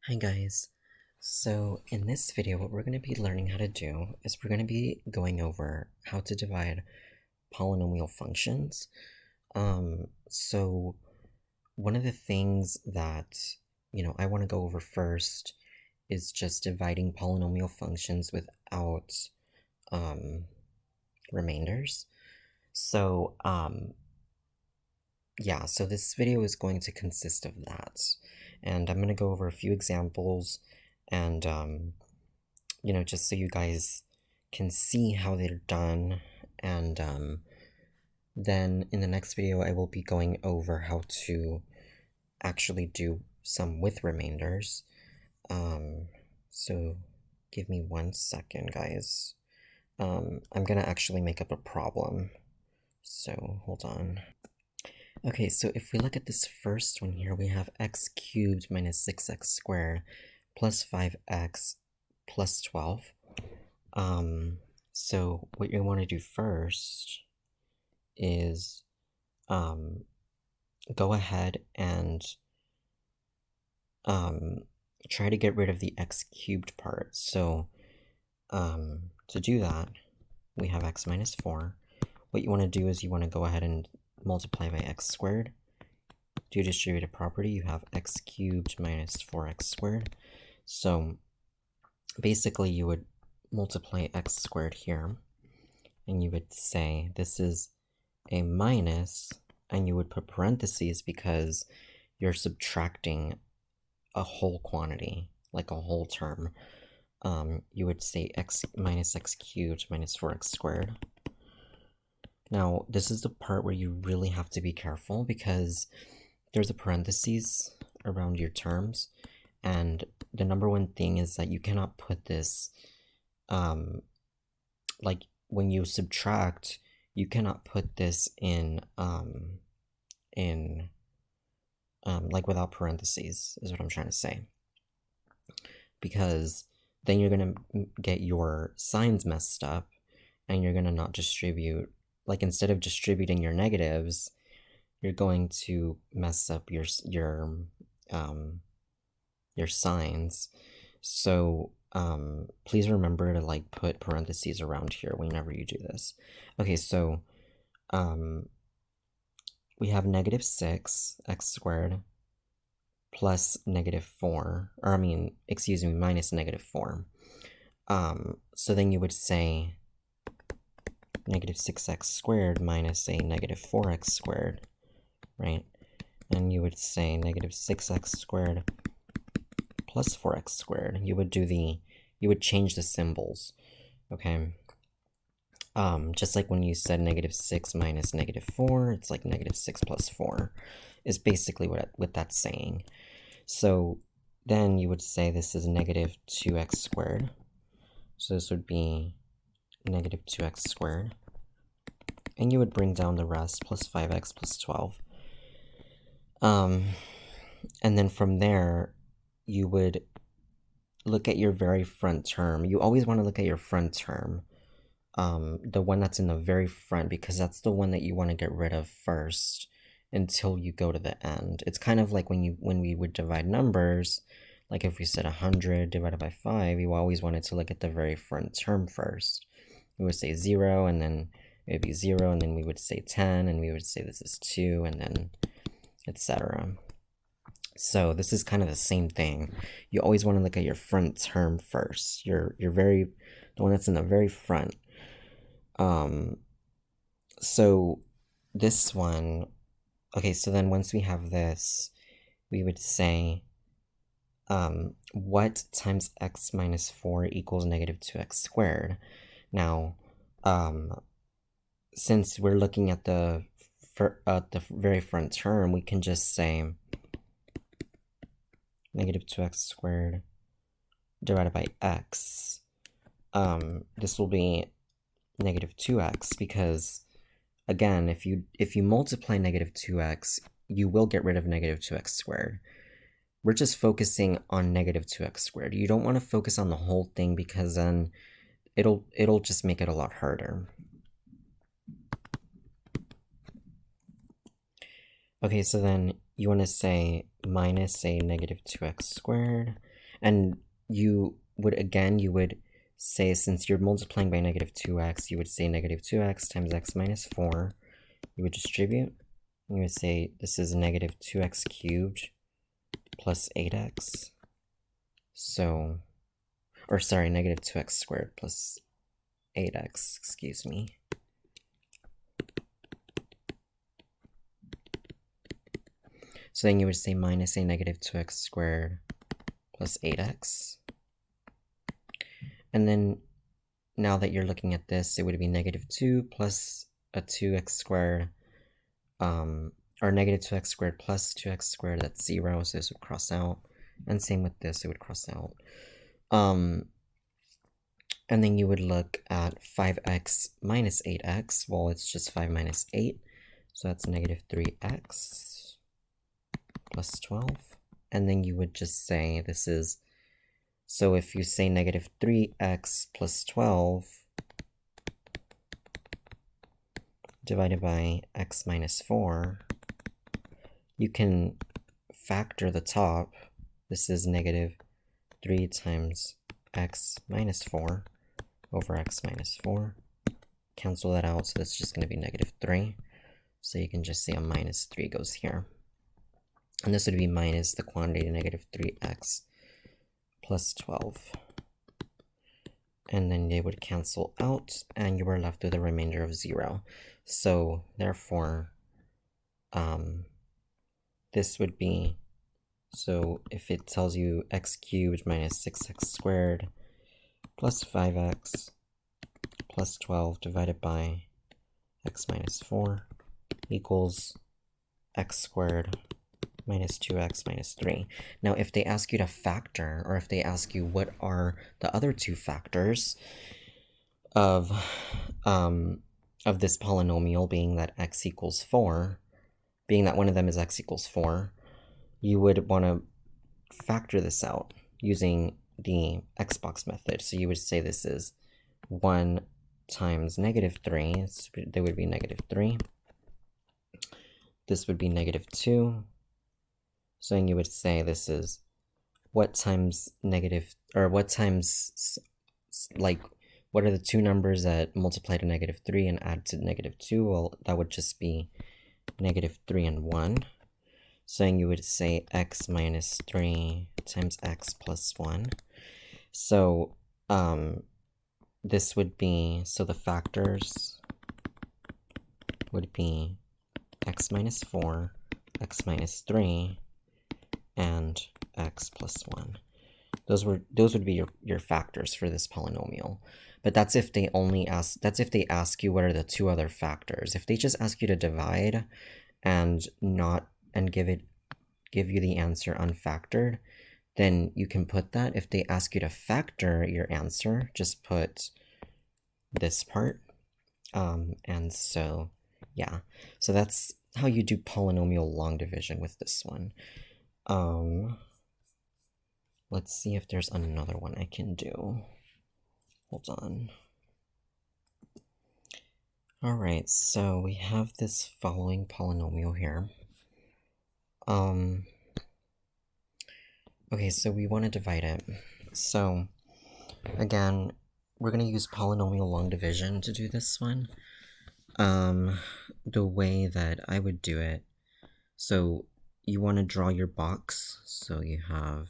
Hi guys. So in this video, what we're going to be learning how to do is we're going to be going over how to divide polynomial functions. So one of the things that, I want to go over first is just dividing polynomial functions without remainders. So, yeah, so this video is going to consist of that. And I'm going to go over a few examples and, just so you guys can see how they're done. And then in the next video, I will be going over how to actually do some with remainders. So give me 1 second, guys. I'm going to actually make up a problem. So hold on. Okay, so if we look at this first one here, we have x cubed minus 6x squared plus 5x plus 12. So what you want to do first is go ahead and try to get rid of the x cubed part. So to do that, we have x minus 4. What you want to do is you want to go ahead and multiply by x squared. Do distributive property, you have x cubed minus 4x squared. So basically you would multiply x squared here, and you would say this is a minus, and you would put parentheses because you're subtracting a whole quantity, like a whole term. You would say x minus x cubed minus 4x squared. Now, this is the part where you really have to be careful because there's a parentheses around your terms, and the number one thing is that you cannot put this, like when you subtract, you cannot put this in like without parentheses, is what I'm trying to say. Because then you're gonna get your signs messed up, and you're gonna not distribute. Like instead of distributing your negatives, you're going to mess up your signs. So please remember to like put parentheses around here whenever you do this. Okay, so we have negative 6 x squared plus negative 4, or minus negative 4. So then you would say negative 6x squared minus a negative 4x squared, right? And you would say negative 6x squared plus 4x squared. You would change the symbols, okay? Just like when you said negative 6 minus negative 4, it's like negative 6 plus 4 is basically what that's saying. So then you would say this is negative 2x squared. So this would be negative 2x squared. And you would bring down the rest, plus 5x plus 12. And then from there, you would look at your very front term. You always want to look at your front term, the one that's in the very front, because that's the one that you want to get rid of first until you go to the end. It's kind of like when we would divide numbers, like if we said 100 divided by 5, you always wanted to look at the very front term first. We would say 0, and then it would be 0, and then we would say 10, and we would say this is 2, and then etc. So this is kind of the same thing. You always want to look at your front term first. The one that's in the very front. So this one, okay, so then once we have this, we would say what times x minus 4 equals negative 2x squared. Now, since we're looking at the very front term, we can just say negative 2x squared divided by x. This will be negative 2x because, again, if you multiply negative 2x, you will get rid of negative 2x squared. We're just focusing on negative 2x squared. You don't want to focus on the whole thing because then it'll just make it a lot harder. Okay, so then you want to say minus a negative 2x squared And you would say, since you're multiplying by negative 2x, you would say negative 2x times x minus 4. You would distribute. You would say this is negative 2x cubed plus 8x. So, or sorry, negative 2x squared plus 8x, excuse me. So then you would say minus a negative 2x squared plus 8x. And then now that you're looking at this, it would be negative 2 plus a 2x squared, or negative 2x squared plus 2x squared, that's 0, so this would cross out. And same with this, it would cross out. And then you would look at 5x minus 8x. Well, it's just 5 minus 8, so that's negative 3x plus 12. And then you would just say this is, so if you say negative 3x plus 12 divided by x minus 4, you can factor the top. This is negative 3 times x minus 4 over x minus 4. Cancel that out, so that's just going to be negative 3. So you can just say a minus 3 goes here. And this would be minus the quantity negative 3x plus 12. And then they would cancel out, and you were left with a remainder of 0. So therefore, this would be, so if it tells you x cubed minus 6x squared plus 5x plus 12 divided by x minus 4 equals x squared minus 2x minus 3. Now, if they ask you to factor, or if they ask you what are the other two factors of this polynomial, being that x equals 4, being that one of them is x equals 4, you would want to factor this out using the xbox method. So you would say this is 1 times negative 3, there would be negative 3. This would be negative 2. So then you would say this is what times negative, or what times, like, what are the two numbers that multiply to negative 3 and add to negative 2? Well, that would just be negative 3 and 1. So then you would say x minus 3 times x plus 1. So this would be, so the factors would be x minus 4, x minus 3, and x plus 1. Those would be your factors for this polynomial. But that's if they ask you what are the two other factors. If they just ask you to divide and give you the answer unfactored, then you can put that. If they ask you to factor your answer, just put this part. And so yeah, so that's how you do polynomial long division with this one. Let's see if there's another one I can do. Hold on. All right, so we have this following polynomial here. Okay, so we want to divide it. So again, we're going to use polynomial long division to do this one. The way that I would do it, so you want to draw your box. So you have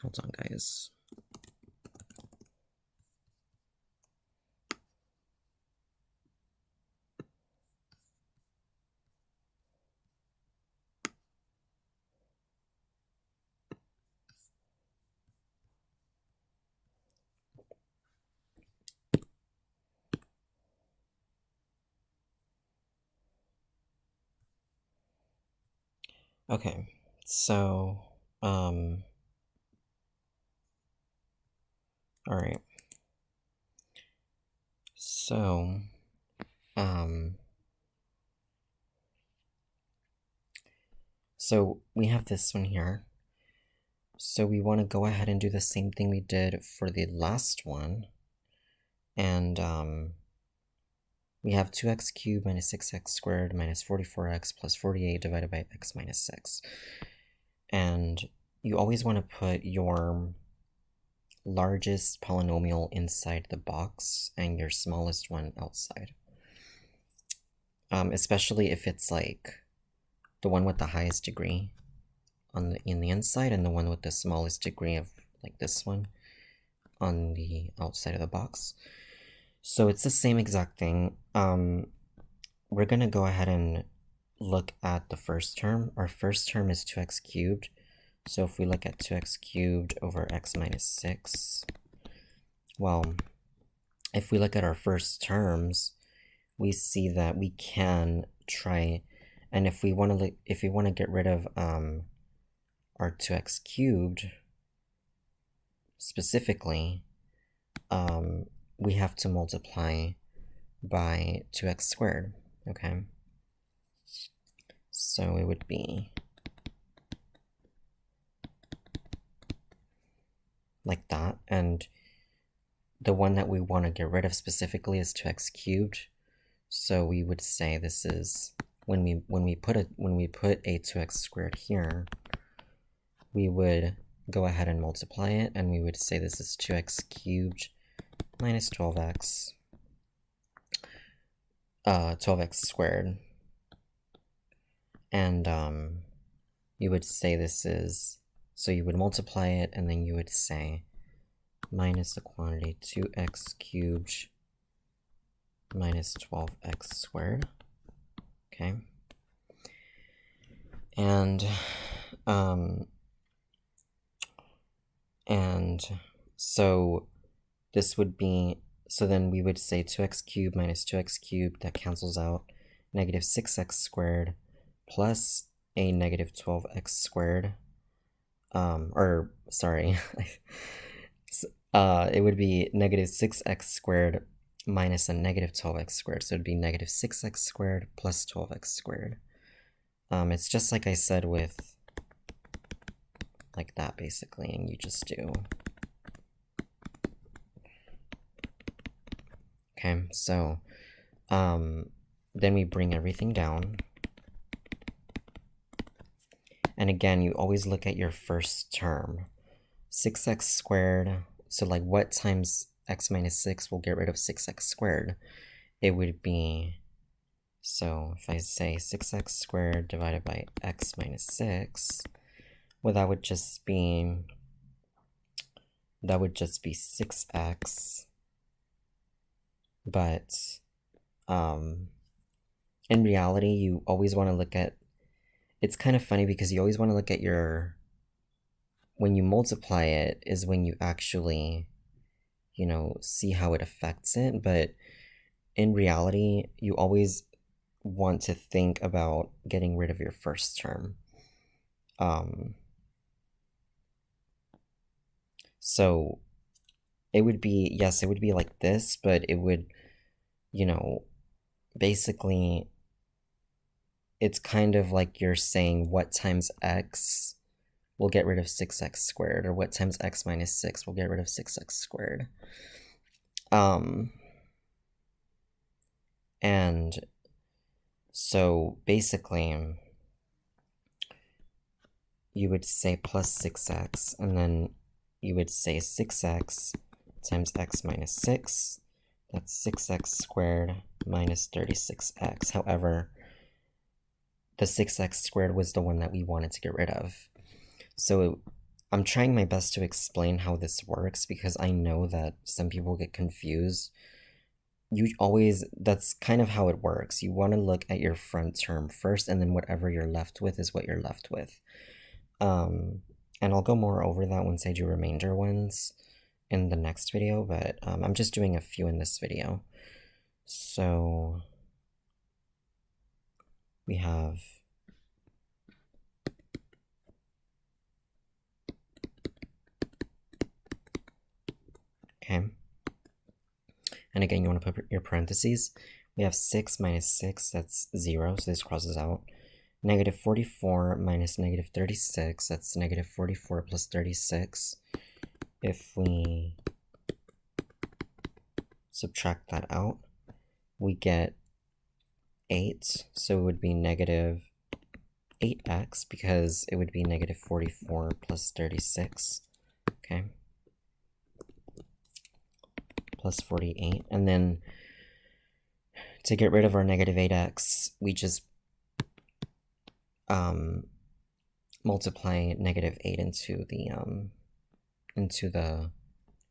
hold on, guys. Okay, so all right. So So we have this one here. So we want to go ahead and do the same thing we did for the last one. And we have 2x cubed minus 6x squared minus 44x plus 48 divided by x minus 6. And you always want to put your largest polynomial inside the box and your smallest one outside. Especially if it's like the one with the highest degree in the inside and the one with the smallest degree of like this one on the outside of the box. So it's the same exact thing. We're gonna go ahead and look at the first term. Our first term is 2x cubed. So if we look at 2x cubed over x minus 6, well, if we look at our first terms, we see that we can try, and if we want to get rid of our 2x cubed specifically, we have to multiply by 2x squared, okay? So it would be like that, and the one that we want to get rid of specifically is 2x cubed. So we would say this is when we put a 2x squared here, we would go ahead and multiply it, and we would say this is 2x cubed minus 12x squared, and you would say this is, so you would multiply it, and then you would say minus the quantity 2x cubed minus 12x squared, okay? And so this would be, so then we would say 2x cubed minus 2x cubed, that cancels out, negative 6x squared plus a negative 12x squared, or sorry, it would be negative 6x squared minus a negative 12x squared, so it would be negative 6x squared plus 12x squared. It's just like I said with like that basically, and you just do. Okay, so then we bring everything down. And again, you always look at your first term. 6x squared, so like what times x minus 6 will get rid of 6x squared? It would be, so if I say 6x squared divided by x minus 6, well, that would just be 6x, but in reality, you always want to look at, it's kind of funny because you always want to look at your, when you multiply it is when you actually, you know, see how it affects it, but in reality, you always want to think about getting rid of your first term. So it would be, yes, it would be like this, but it would, you know, basically, it's kind of like you're saying what times x will get rid of 6x squared, or what times x minus 6 will get rid of 6x squared. And so basically, you would say plus 6x, and then you would say 6x times x minus 6, that's 6x squared minus 36x. However, the 6x squared was the one that we wanted to get rid of. So I'm trying my best to explain how this works because I know that some people get confused. You always, that's kind of how it works. You want to look at your front term first, and then whatever you're left with is what you're left with. And I'll go more over that once I do remainder ones in the next video, but I'm just doing a few in this video. So we have okay. And again, you want to put your parentheses. We have 6 minus 6, that's 0, so this crosses out. negative 44 minus negative 36, that's negative 44 plus 36. If we subtract that out, we get 8, so it would be negative 8x, because it would be negative 44 plus 36, okay? Plus 48, and then to get rid of our negative 8x, we just multiply negative 8 into the,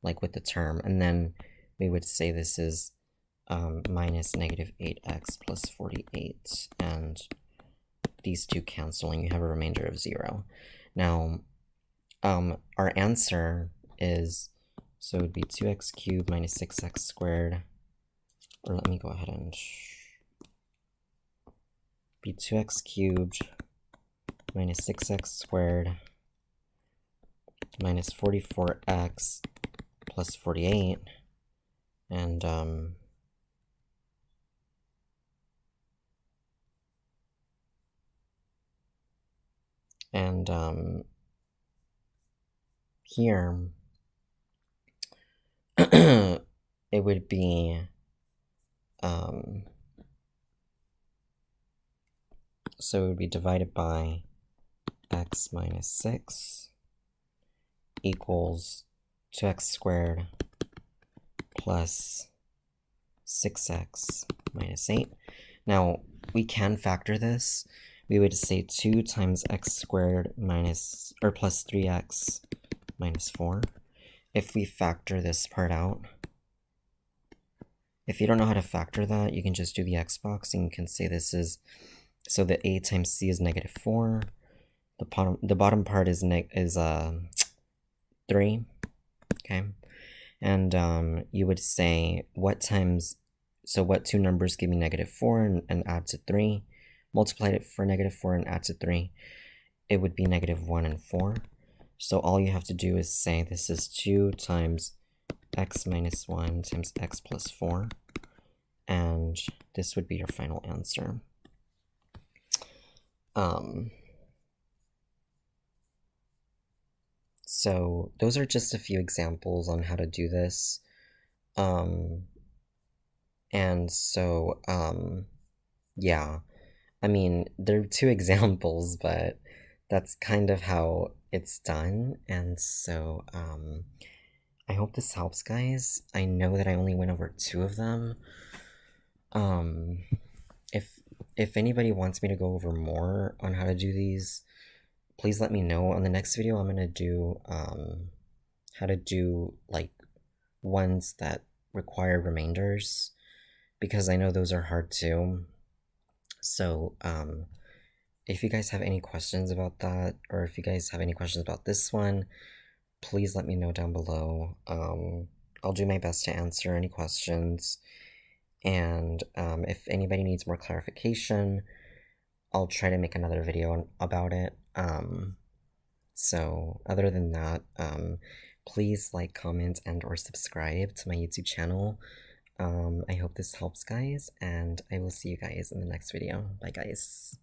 like with the term, and then we would say this is minus negative 8x plus 48, and these two canceling, you have a remainder of 0. Now, our answer is, so it would be 2x cubed minus 6x squared, or let me go ahead and be 2x cubed minus 6x squared minus 44x plus 48, and here it would be so it would be divided by x minus 6 equals 2x squared plus 6x minus 8. Now, we can factor this. We would say 2 times x squared minus, or plus 3x minus 4. If we factor this part out, if you don't know how to factor that, you can just do the x box, and you can say this is, so the a times c is negative 4. The bottom part is 3, okay? And you would say what times, so what two numbers give me negative 4 and add to 3? Multiply it for negative 4 and add to 3. It would be negative 1 and 4. So all you have to do is say this is 2 times x minus 1 times x plus 4. And this would be your final answer. So those are just a few examples on how to do this. And so, yeah, I mean, there are 2 examples, but that's kind of how it's done. And so, I hope this helps, guys. I know that I only went over 2 of them. If anybody wants me to go over more on how to do these, please let me know. On the next video, I'm gonna do how to do like ones that require remainders, because I know those are hard too. So if you guys have any questions about that, or if you guys have any questions about this one, please let me know down below. I'll do my best to answer any questions. And if anybody needs more clarification, I'll try to make another video about it. So other than that, please like, comment, and or subscribe to my YouTube channel. I hope this helps, guys, and I will see you guys in the next video. Bye, guys.